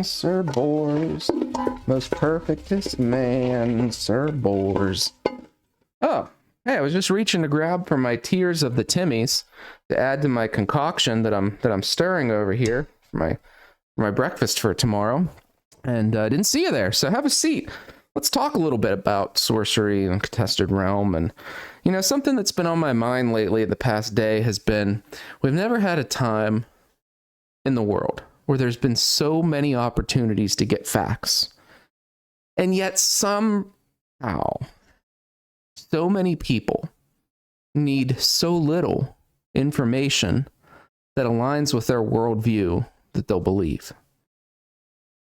Sir Bors. Most perfectest man, Sir Bors. Oh, hey, I was just reaching to grab for my tears of the Timmies to add to my concoction that I'm stirring over here for my breakfast for tomorrow. And I didn't see you there, so have a seat. Let's talk a little bit about sorcery and contested realm. And, you know, something that's been on my mind lately the past day has been, we've never had a time in the world where there's been so many opportunities to get facts. And yet somehow, so many people need so little information that aligns with their worldview that they'll believe.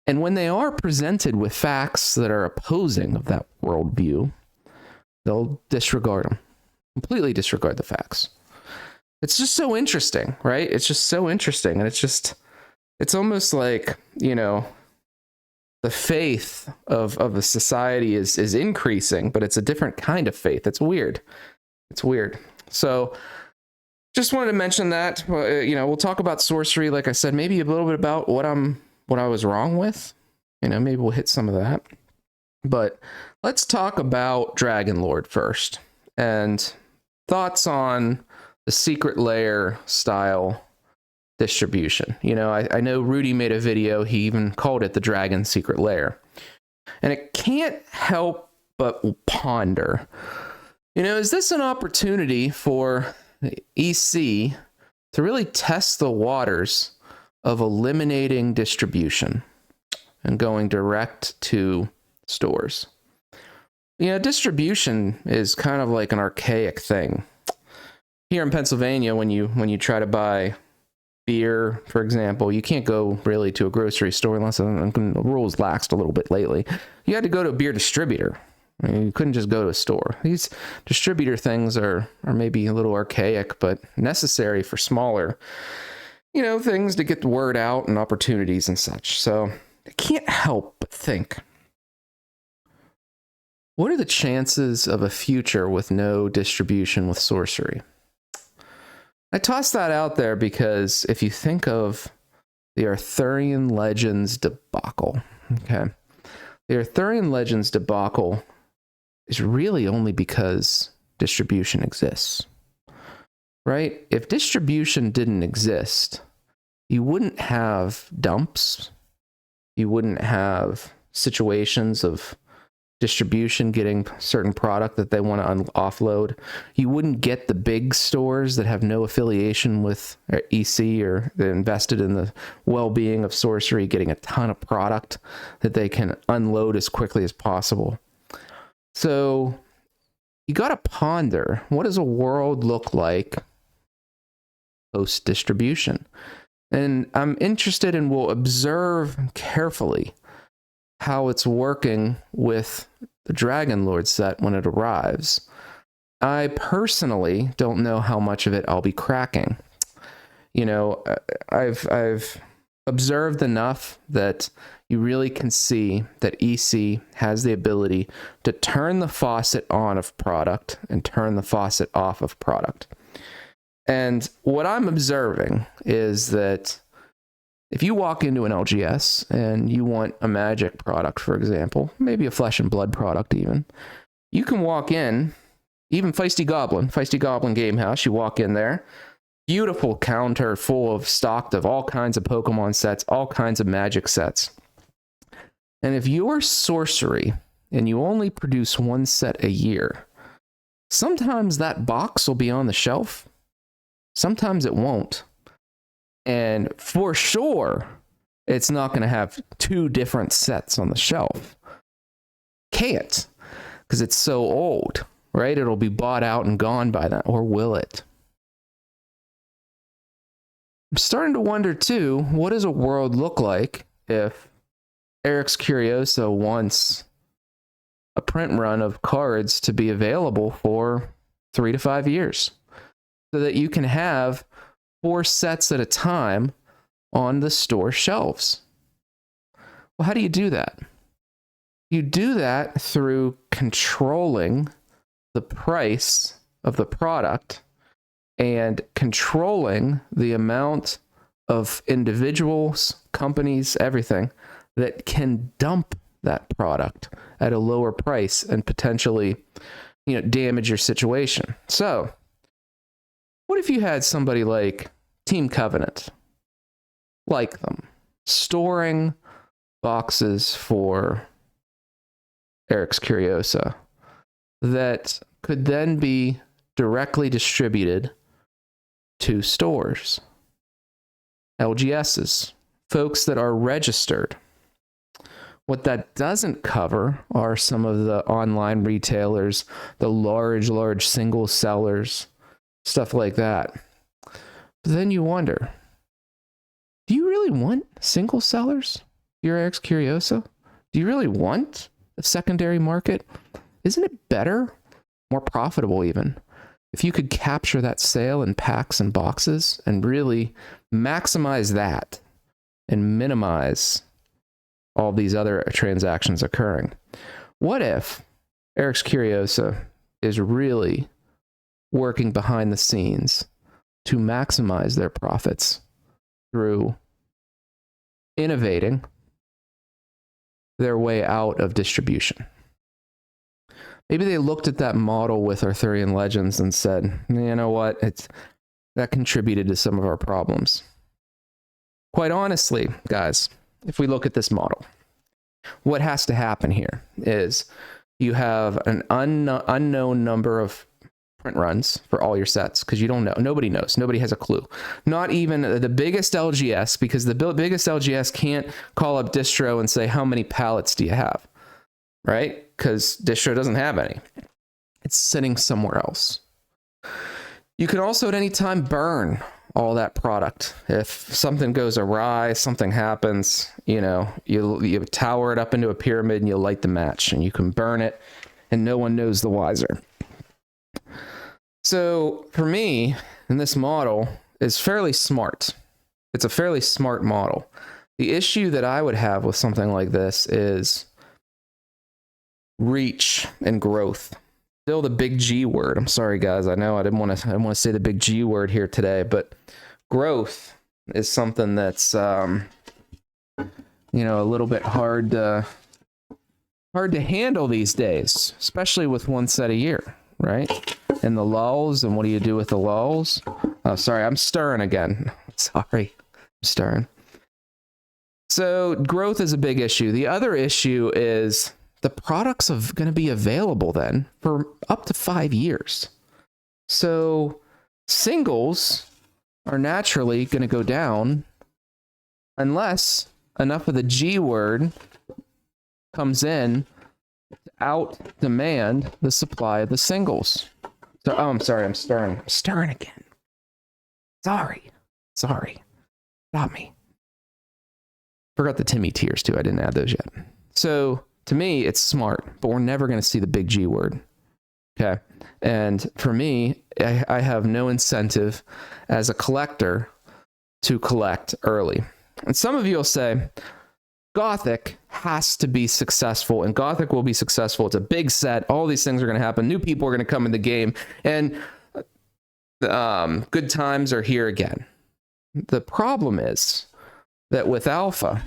And when they are presented with facts that are opposing of that worldview, they'll disregard them, completely disregard the facts. It's just so interesting, right? It's just so interesting. And it's almost like, you know, the faith of a society is increasing, but it's a different kind of faith. It's weird. It's weird. So just wanted to mention that, you know, we'll talk about sorcery. Like I said, maybe a little bit about what I was wrong with, you know, maybe we'll hit some of that. But let's talk about Dragon Lord first and thoughts on the secret layer style distribution. You know, I know Rudy made a video. He even called it the Dragon Secret Layer. And it can't help but ponder, you know, is this an opportunity for EC to really test the waters of eliminating distribution and going direct to stores? You know, distribution is kind of like an archaic thing. Here in Pennsylvania, when you try to buy beer, for example, you can't go really to a grocery store unless the rules laxed a little bit lately. You had to go to a beer distributor. I mean, you couldn't just go to a store. These distributor things are maybe a little archaic, but necessary for smaller, you know, things to get the word out and opportunities and such. So I can't help but think, what are the chances of a future with no distribution with sorcery? I toss that out there because if you think of the Arthurian Legends debacle, okay, the Arthurian Legends debacle is really only because distribution exists, right? If distribution didn't exist, you wouldn't have dumps. You wouldn't have situations of distribution getting certain product that they want to offload. You wouldn't get the big stores that have no affiliation with EC or they're invested in the well-being of sorcery getting a ton of product that they can unload as quickly as possible. So you got to ponder, what does a world look like post-distribution? And I'm interested and will observe carefully how it's working with the Dragon Lord set when it arrives. I personally don't know how much of it I'll be cracking. You know, I've observed enough that you really can see that EC has the ability to turn the faucet on of product and turn the faucet off of product. And what I'm observing is that if you walk into an LGS and you want a magic product, for example, maybe a flesh and blood product even, you can walk in, even Feisty Goblin Game House, you walk in there, beautiful counter full of stocked of all kinds of Pokemon sets, all kinds of magic sets. And if you're sorcery and you only produce one set a year, sometimes that box will be on the shelf, sometimes it won't. And for sure, it's not going to have two different sets on the shelf. Can't, because it's so old, right? It'll be bought out and gone by then, or will it? I'm starting to wonder, too, what does a world look like if Eric's Curioso wants a print run of cards to be available for 3 to 5 years so that you can have 4 sets at a time on the store shelves? Well, how do you do that? You do that through controlling the price of the product and controlling the amount of individuals, companies, everything that can dump that product at a lower price and potentially, damage your situation. So, what if you had somebody like Team Covenant, like them, storing boxes for Eric's Curiosa that could then be directly distributed to stores, LGSs, folks that are registered. What that doesn't cover are some of the online retailers, the large single sellers, stuff like that. But then you wonder, do you really want single sellers, your Eric's Curiosa? Do you really want a secondary market? Isn't it better, more profitable even, if you could capture that sale in packs and boxes and really maximize that and minimize all these other transactions occurring? What if Eric's Curiosa is really working behind the scenes to maximize their profits through innovating their way out of distribution? Maybe they looked at that model with Arthurian Legends and said, you know what, that contributed to some of our problems. Quite honestly, guys, if we look at this model, what has to happen here is you have an unknown number of print runs for all your sets, because you don't know. Nobody knows. Nobody has a clue. Not even the biggest LGS, because the biggest LGS can't call up distro and say, how many pallets do you have? Right? Because distro doesn't have any. It's sitting somewhere else. You can also at any time burn all that product. If something goes awry, something happens, you tower it up into a pyramid and you light the match and you can burn it and no one knows the wiser. So for me, and this model is fairly smart. It's a fairly smart model. The issue that I would have with something like this is reach and growth. Still the big G word. I'm sorry, guys. I know I didn't want to say the big G word here today, but growth is something that's a little bit hard to handle these days, especially with one set a year, right? And the lulls, and what do you do with the lulls? Oh, sorry, I'm stirring again. Sorry, I'm stirring. So growth is a big issue. The other issue is the products are going to be available then for up to 5 years. So singles are naturally going to go down unless enough of the G word comes in to out demand the supply of the singles. So, I'm sorry, I'm stirring. I'm stirring again. Sorry. Stop me. Forgot the Timmy tears too. I didn't add those yet. So to me, it's smart, but we're never going to see the big G word. Okay. And for me, I have no incentive as a collector to collect early. And some of you will say, Gothic has to be successful, and Gothic will be successful. It's a big set. All these things are going to happen. New people are going to come in the game, and good times are here again. The problem is that with Alpha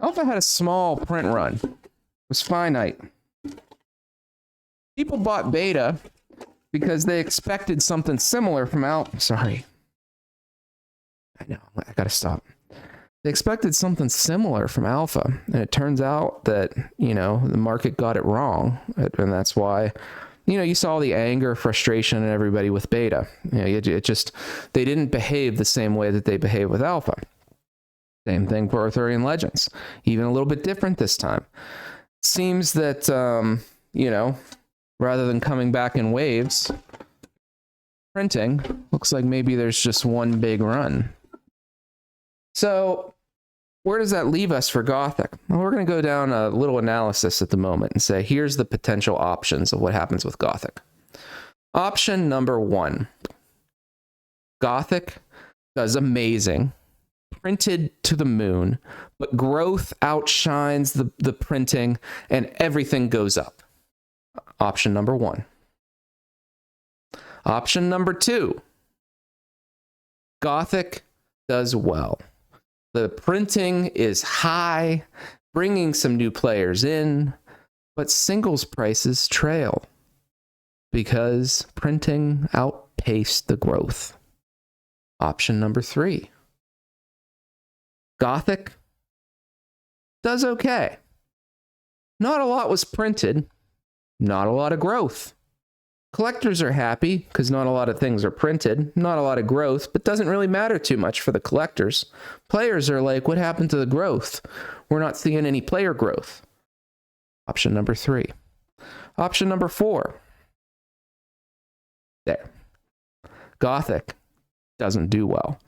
had a small print run. It was finite. People bought Beta because they expected something similar from Alpha. Sorry. I know, I gotta stop. They expected something similar from Alpha, and it turns out that, the market got it wrong, and that's why, you saw the anger, frustration in everybody with Beta. They didn't behave the same way that they behave with Alpha. Same thing for Arthurian Legends, even a little bit different this time. Seems that, rather than coming back in waves, printing looks like maybe there's just one big run. So where does that leave us for Gothic? Well, we're going to go down a little analysis at the moment and say, here's the potential options of what happens with Gothic. Option number 1, Gothic does amazing, printed to the moon, but growth outshines the printing and everything goes up. Option number 1. Option number 2, Gothic does well. The printing is high, bringing some new players in, but singles prices trail because printing outpaced the growth. Option number 3. Gothic does okay. Not a lot was printed, not a lot of growth. Collectors are happy because not a lot of things are printed, not a lot of growth, but doesn't really matter too much for the collectors. Players are like, what happened to the growth? We're not seeing any player growth. Option number 3. Option number 4. There. Gothic doesn't do well.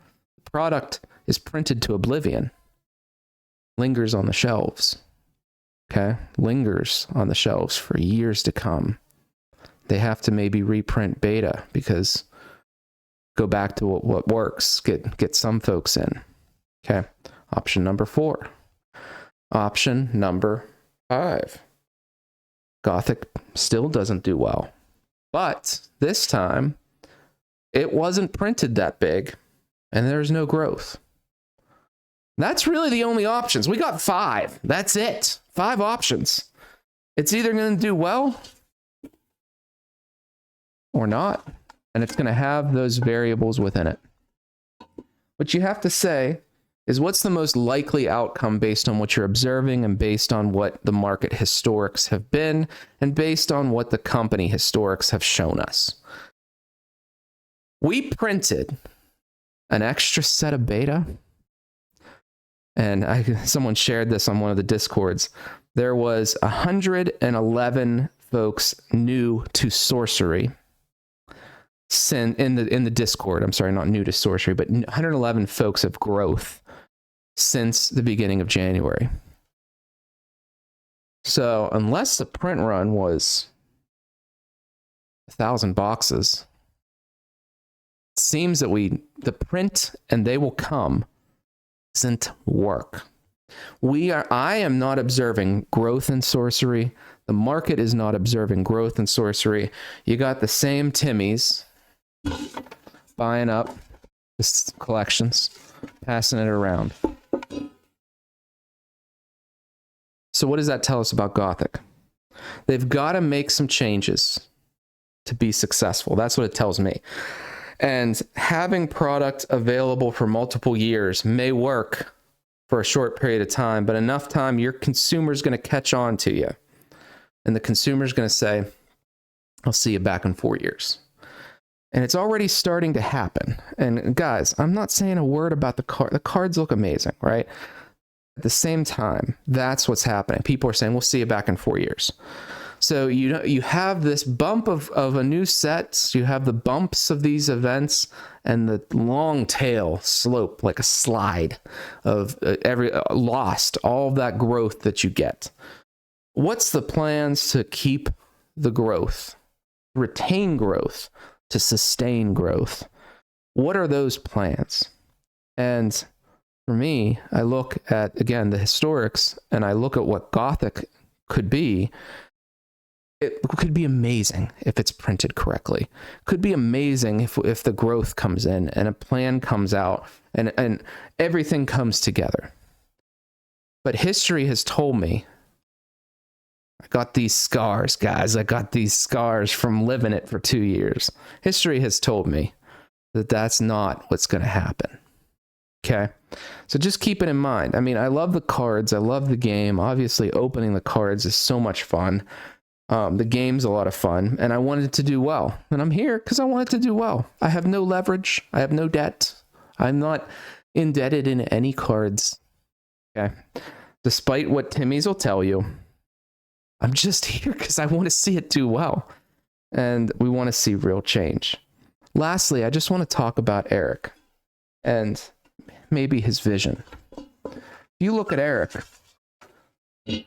The product is printed to oblivion. Lingers on the shelves. Okay? Lingers on the shelves for years to come. They have to maybe reprint beta because go back to what works. Get some folks in. Okay. Option number 4. Option number 5. Gothic still doesn't do well. But this time, it wasn't printed that big, and there's no growth. That's really the only options. We got 5. That's it. 5 options. It's either going to do well or not, and it's going to have those variables within it. What you have to say is what's the most likely outcome based on what you're observing and based on what the market historics have been and based on what the company historics have shown us. We printed an extra set of beta, and someone shared this on one of the Discords. There was 111 folks new to Sorcery in the Discord. I'm sorry, not new to Sorcery, but 111 folks of growth since the beginning of January. So unless the print run was 1,000 boxes, it seems that the print and they will come doesn't work. I am not observing growth in Sorcery. The market is not observing growth in Sorcery. You got the same Timmies buying up the collections, passing it around. So what does that tell us about Gothic? They've got to make some changes to be successful. That's what it tells me. And having product available for multiple years may work for a short period of time, but enough time your consumer's going to catch on to you. And the consumer's going to say, I'll see you back in 4 years. And it's already starting to happen. And guys, I'm not saying a word about the card. The cards look amazing, right? At the same time, that's what's happening. People are saying, we'll see you back in 4 years. So you have this bump of a new set. You have the bumps of these events and the long tail slope, like a slide of lost, all of that growth that you get. What's the plans to keep the growth, retain growth, to sustain growth? What are those plans? And for me, I look at, again, the historics, and I look at what Gothic could be. It could be amazing if it's printed correctly. It could be amazing if the growth comes in and a plan comes out and everything comes together. But history has told me, I got these scars, guys. I got these scars from living it for 2 years. History has told me that that's not what's going to happen. Okay? So just keep it in mind. I mean, I love the cards. I love the game. Obviously, opening the cards is so much fun. The game's a lot of fun, and I wanted to do well. And I'm here because I wanted to do well. I have no leverage. I have no debt. I'm not indebted in any cards. Okay? Despite what Timmy's will tell you, I'm just here because I want to see it do well. And we want to see real change. Lastly, I just want to talk about Eric and maybe his vision. If you look at Eric, I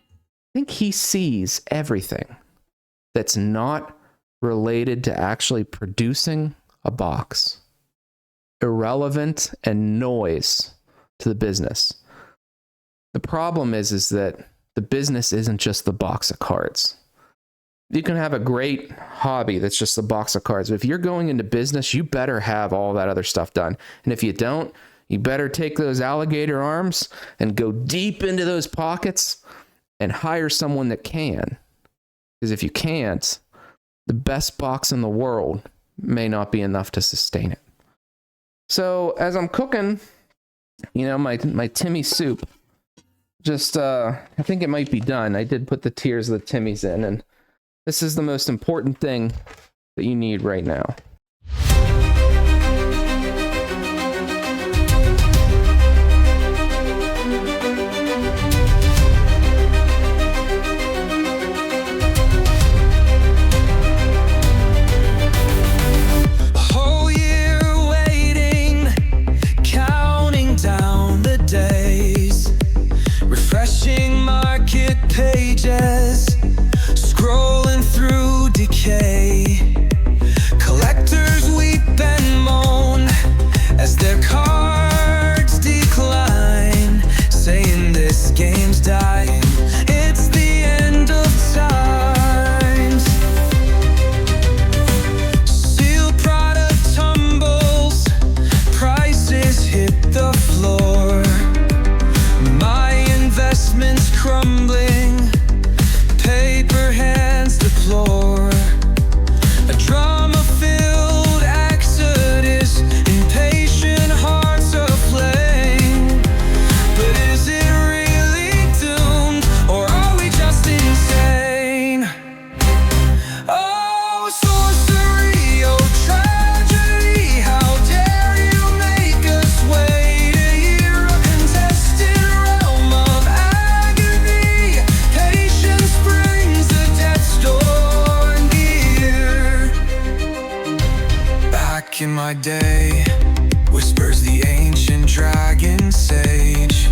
think he sees everything that's not related to actually producing a box. Irrelevant and noise to the business. The problem is that the business isn't just the box of cards. You can have a great hobby that's just a box of cards. But if you're going into business, you better have all that other stuff done. And if you don't, You better take those alligator arms and go deep into those pockets and hire someone that can. Because if you can't, the best box in the world may not be enough to sustain it. So as I'm cooking, my Timmy soup, I think it might be done. I did put the tears of the Timmies in, and this is the most important thing that you need right now. Pages scrolling through decay, collectors weep and moan as their cards decline, saying this game's dying, it's the end of times. Sealed product tumbles, prices hit the floor, my investments crumbling, paper hands deplore, a drama-filled exodus, impatient hearts aflame. But is it really doomed, or are we just insane? Oh, sorcery, oh tragedy, how dare you make us wait a year, a contested realm of agony, patience brings the death's door near. Back in my day, whispers the ancient dragon sage,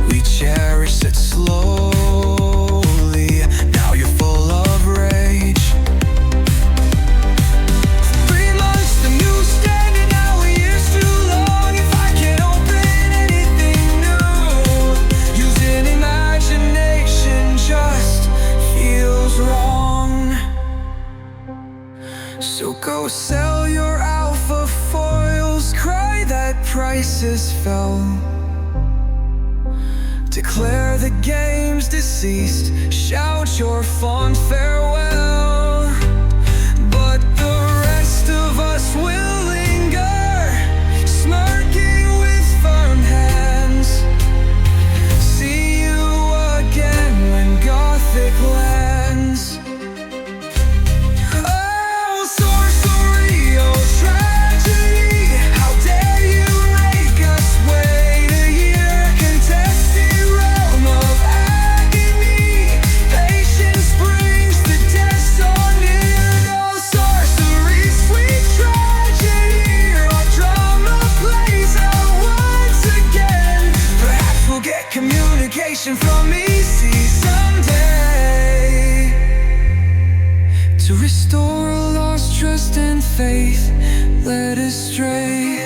we cherished it slowly, now you're full of rage. 3 months, the newsstand, and now a year's too long. If I can't open anything new, using imagination just feels wrong. So go sell your alpha foils, cry that prices fell, declare the game's deceased, shout your fond farewell. But the rest of us will linger, smirking with firm hands. See you again when Gothic lands. Oh, sorcery, oh tragedy, how dare you make us wait a year, contested realm of agony, patience brings the death so near. No sorcery, sweet tragedy, our drama plays out once again. Perhaps we'll get communication from EC someday, to restore lost trust and faith led astray.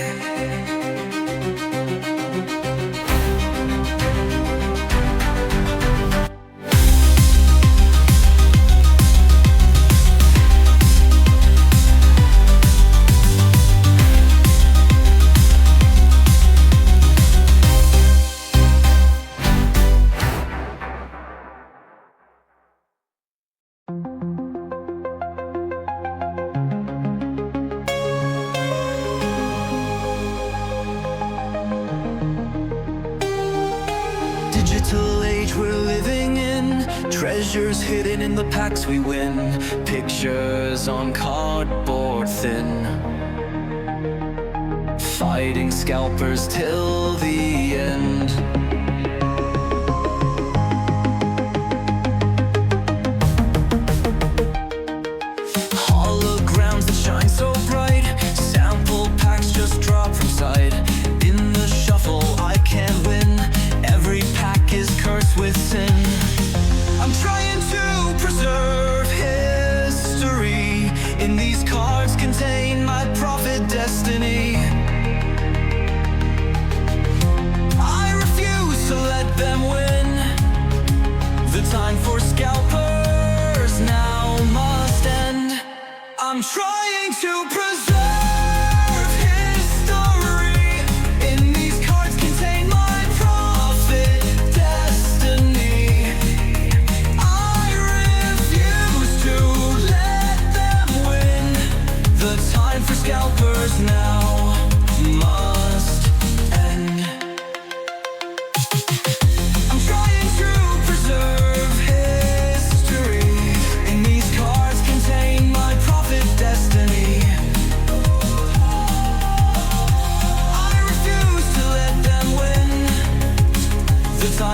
Digital age we're living in, treasures hidden in the packs we win, pictures on cardboard thin, fighting scalpers till the end. Holograms that shine so bright, sample packs just drop from sight. In the shuffle I can't win, every pack is cursed with sin. I'm trying to preserve history, in these cards contain my prophet destiny. I refuse to let them win, the time for scalpers now must end. I'm trying to preserve history,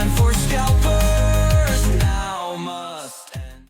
time for